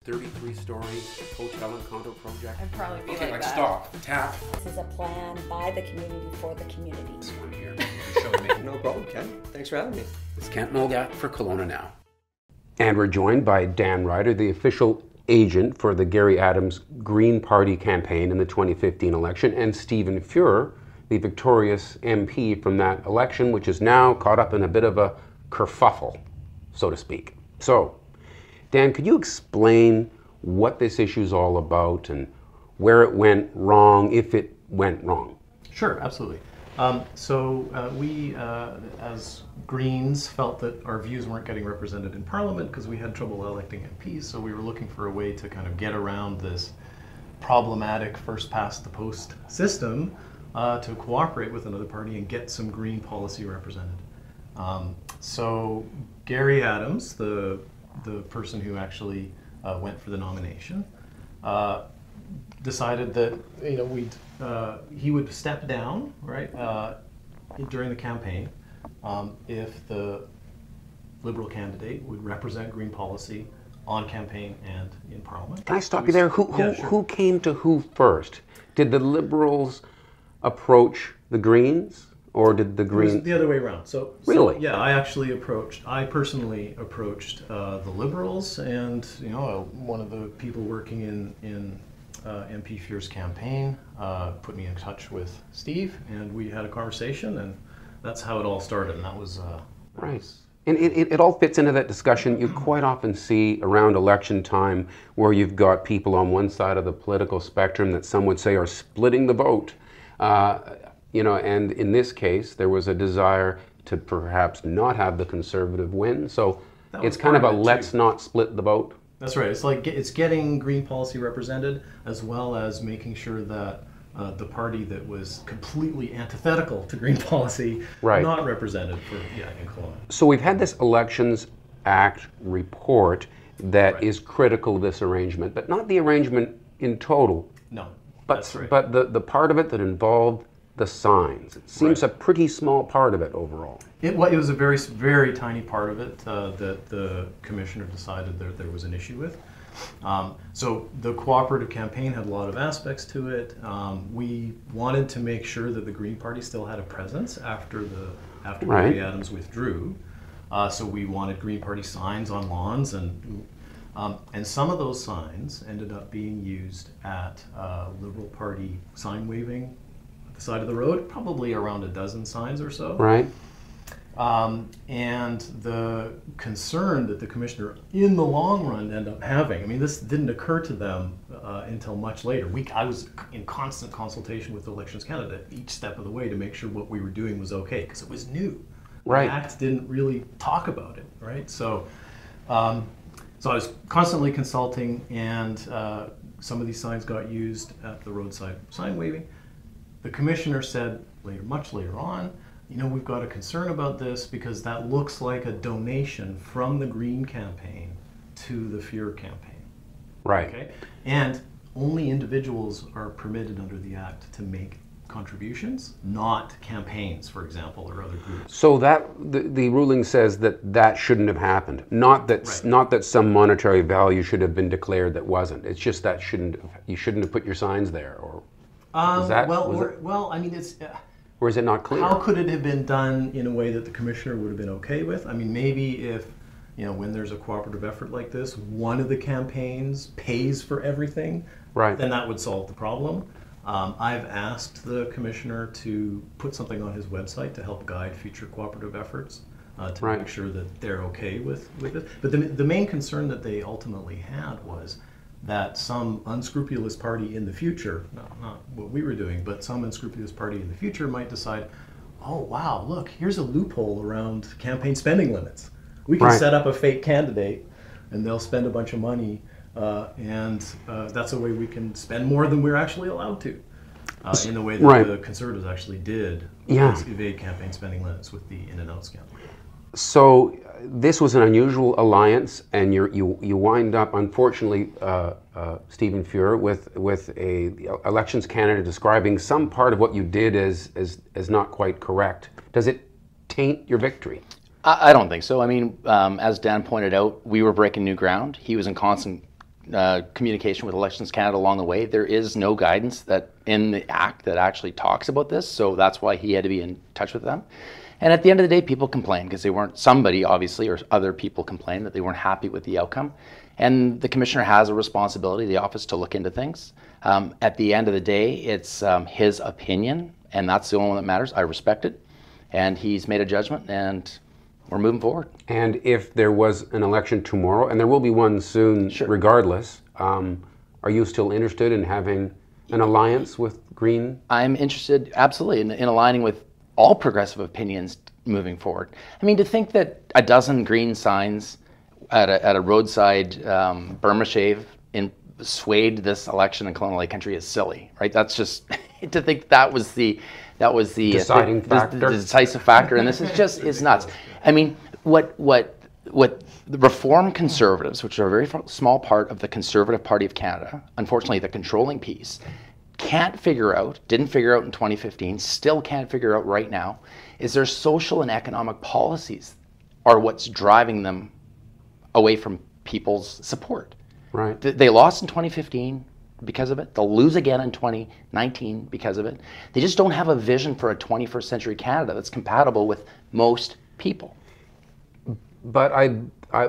33-story hotel and condo project. I'd probably be okay, like like that. stop, tap. This is a plan by the community for the community. This one here, showing me. No problem, Ken. Thanks for having me. It's Kent Molgat for Kelowna Now. And we're joined by Dan Ryder, the official agent for the Gary Adams Green Party campaign in the 2015 election, and Stephen Fuhr, the victorious MP from that election, which is now caught up in a bit of a kerfuffle, so to speak. So, Dan, could you explain what this issue is all about and where it went wrong, if it went wrong? Sure, absolutely. We, as Greens, felt that our views weren't getting represented in Parliament because we had trouble electing MPs, so we were looking for a way to kind of get around this problematic first-past-the-post system to cooperate with another party and get some Green policy represented. So Gary Adams, the person who actually went for the nomination, decided that he would step down during the campaign if the Liberal candidate would represent Green policy on campaign and in Parliament. Can I stop you there? Who came to who first? Did the Liberals approach the Greens? Or did the Greens? It was the other way around. Really? Yeah, I personally approached the Liberals, and one of the people working in MP Fuhr's campaign put me in touch with Steve, and we had a conversation, and that's how it all started. And that was right. And it all fits into that discussion you quite often see around election time, where you've got people on one side of the political spectrum that some would say are splitting the vote. And in this case, there was a desire to perhaps not have the Conservative win. So it's kind of a let's not split the vote. That's right. It's like it's getting Green policy represented, as well as making sure that the party that was completely antithetical to Green policy not represented in Kelowna. So we've had this Elections Act report that is critical of this arrangement, but not the arrangement in total. No, but the part of it that involved the signs. It seems a pretty small part of it overall. It was a very, very tiny part of it that the commissioner decided that there was an issue with. So the cooperative campaign had a lot of aspects to it. We wanted to make sure that the Green Party still had a presence after Gary Adams withdrew. So we wanted Green Party signs on lawns, and some of those signs ended up being used at Liberal Party sign waving side of the road, probably around a dozen signs or so. Right. And the concern that the commissioner in the long run ended up having, this didn't occur to them until much later. I was in constant consultation with the Elections Canada each step of the way to make sure what we were doing was okay, because it was new. Right. The Act didn't really talk about it, right? So I was constantly consulting, and some of these signs got used at the roadside sign waving. The commissioner said much later on, we've got a concern about this because that looks like a donation from the Green campaign to the Fuhr campaign. Right. Okay? And only individuals are permitted under the Act to make contributions, not campaigns, for example, or other groups. So that the ruling says that shouldn't have happened. Not that some monetary value should have been declared that wasn't. It's just that you shouldn't have put your signs there, or. It's. Or is it not clear? How could it have been done in a way that the commissioner would have been okay with? Maybe if, when there's a cooperative effort like this, one of the campaigns pays for everything, then that would solve the problem. I've asked the commissioner to put something on his website to help guide future cooperative efforts to make sure that they're okay with it. But the main concern that they ultimately had was that some unscrupulous party in the future, not what we were doing, but some unscrupulous party in the future might decide, oh wow, look, here's a loophole around campaign spending limits. We can set up a fake candidate and they'll spend a bunch of money and that's a way we can spend more than we're actually allowed to. In the way that the Conservatives actually did evade campaign spending limits with the in-and-out scandal. So this was an unusual alliance, and you wind up, unfortunately, Stephen Fuhr, with a Elections Canada describing some part of what you did as not quite correct. Does it taint your victory? I don't think so. I mean, as Dan pointed out, we were breaking new ground. He was in constant communication with Elections Canada along the way. There is no guidance that in the Act that actually talks about this, so that's why he had to be in touch with them. And at the end of the day, people complained because they weren't, somebody obviously, or other people complained that they weren't happy with the outcome. And the commissioner has a responsibility, the office, to look into things. At the end of the day, it's his opinion, and that's the only one that matters. I respect it, and he's made a judgment, and we're moving forward. And if there was an election tomorrow, and there will be one soon regardless, are you still interested in having an alliance with Green? I'm interested, absolutely, in aligning with all progressive opinions moving forward. I mean, to think that a dozen green signs at a roadside Burma shave swayed this election in Colonial Lake Country is silly, right? That's just to think that was the deciding factor, the decisive factor, and this is just is nuts. I mean, what the Reform Conservatives, which are a very small part of the Conservative Party of Canada, unfortunately the controlling piece, didn't figure out in 2015, still can't figure out right now, is their social and economic policies are what's driving them away from people's support. Right. They lost in 2015 because of it. They'll lose again in 2019 because of it. They just don't have a vision for a 21st century Canada that's compatible with most people. But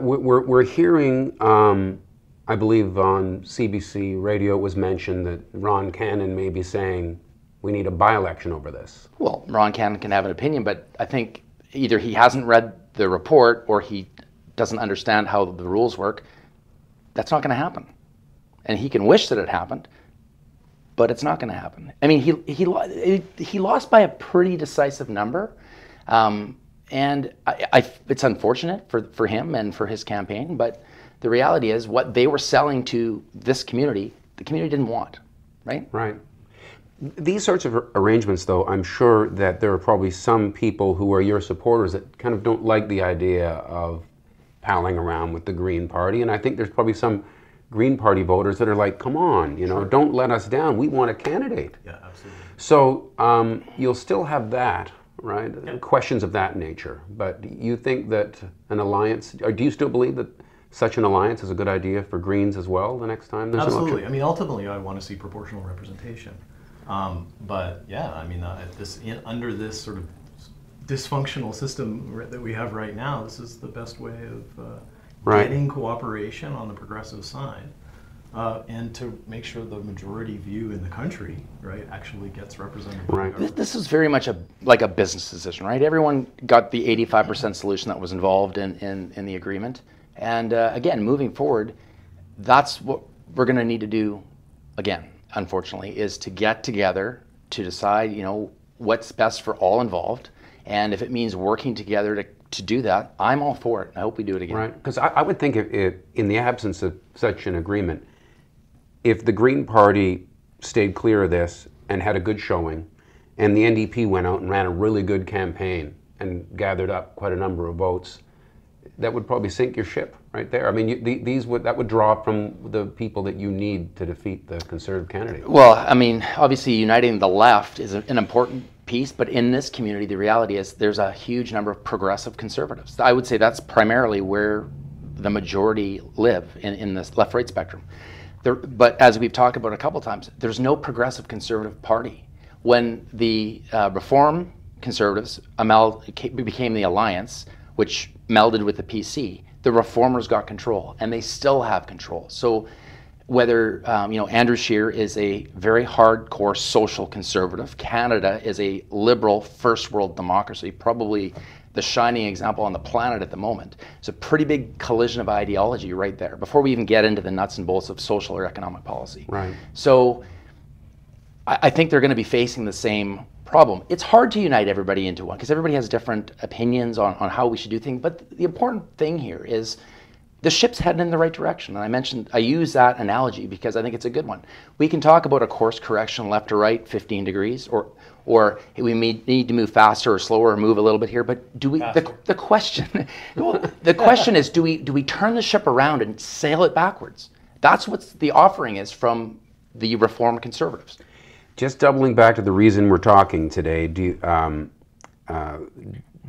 we're hearing, I believe on CBC radio it was mentioned that Ron Cannon may be saying we need a by-election over this. Well, Ron Cannon can have an opinion, but I think either he hasn't read the report or he doesn't understand how the rules work. That's not going to happen. And he can wish that it happened, but it's not going to happen. I mean, he lost by a pretty decisive number, and it's unfortunate for him and for his campaign, but the reality is what they were selling to this community, the community didn't want, right? Right. These sorts of arrangements, though, I'm sure that there are probably some people who are your supporters that kind of don't like the idea of palling around with the Green Party, and I think there's probably some Green Party voters that are like, come on, don't let us down. We want a candidate. Yeah, absolutely. So you'll still have that, right? Yeah. Questions of that nature. But you think that an alliance, or do you still believe that such an alliance is a good idea for Greens as well the next time there's an election? Absolutely. I mean, ultimately, I want to see proportional representation. But yeah, I mean, under this sort of dysfunctional system that we have right now, this is the best way of getting cooperation on the progressive side, and to make sure the majority view in the country, right, actually gets represented. Right. This is very much like a business decision, right? Everyone got the 85% solution that was involved in the agreement, and again, moving forward, that's what we're going to need to do. Again, unfortunately, is to get together to decide, what's best for all involved. And if it means working together to do that, I'm all for it. I hope we do it again. Right, because I would think if, in the absence of such an agreement, if the Green Party stayed clear of this and had a good showing, and the NDP went out and ran a really good campaign and gathered up quite a number of votes, that would probably sink your ship right there. I mean, that would draw from the people that you need to defeat the Conservative candidate. Well, I mean, obviously uniting the left is an important piece, but in this community, the reality is there's a huge number of progressive Conservatives. I would say that's primarily where the majority live in this left-right spectrum. But as we've talked about a couple times, there's no progressive Conservative Party. When the Reform Conservatives became the Alliance, which melded with the PC, the Reformers got control, and they still have control. So whether Andrew Scheer is a very hardcore social conservative, Canada is a liberal first world democracy, probably the shining example on the planet at the moment. It's a pretty big collision of ideology right there before we even get into the nuts and bolts of social or economic policy. Right. So I think they're going to be facing the same problem. It's hard to unite everybody into one because everybody has different opinions on how we should do things. But the important thing here is the ship's heading in the right direction. And I use that analogy because I think it's a good one. We can talk about a course correction left to right, 15 degrees, or we may need to move faster or slower or move a little bit here. But do we? The question, the question is, do we turn the ship around and sail it backwards? That's what the offering is from the Reform Conservatives. Just doubling back to the reason we're talking today, do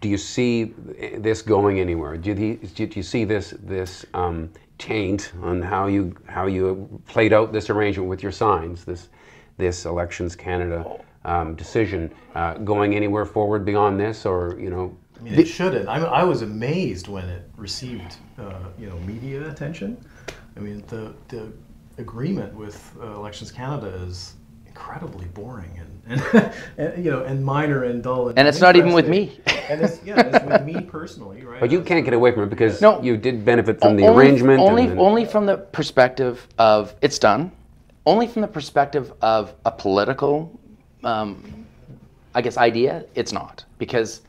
you see this going anywhere? Do you see this taint on how you played out this arrangement with your signs, this Elections Canada decision, going anywhere forward beyond this, or I mean, it shouldn't. I was amazed when it received media attention. I mean, the agreement with Elections Canada is incredibly boring and minor and dull. And it's not even with me. And it's with me personally, right? But you can't get away from it because you did benefit from the only, arrangement. Only from the perspective of it's done. Only from the perspective of a political, idea, it's not. Because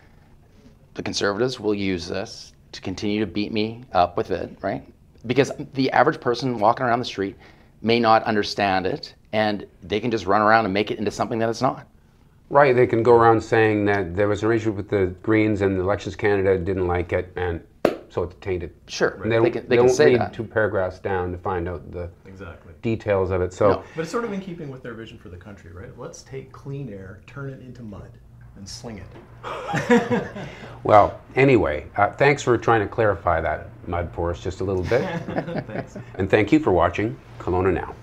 the Conservatives will use this to continue to beat me up with it, right? Because the average person walking around the street may not understand it, and they can just run around and make it into something that it's not. Right, they can go around saying that there was an arrangement with the Greens and Elections Canada didn't like it, and so it's tainted. Sure, and they can say read that. 2 paragraphs down to find out the Exactly. details of it. So, No. But it's sort of in keeping with their vision for the country, right? Let's take clean air, turn it into mud, and sling it. well, anyway, thanks for trying to clarify that mud for us just a little bit. Thanks. And thank you for watching Kelowna Now.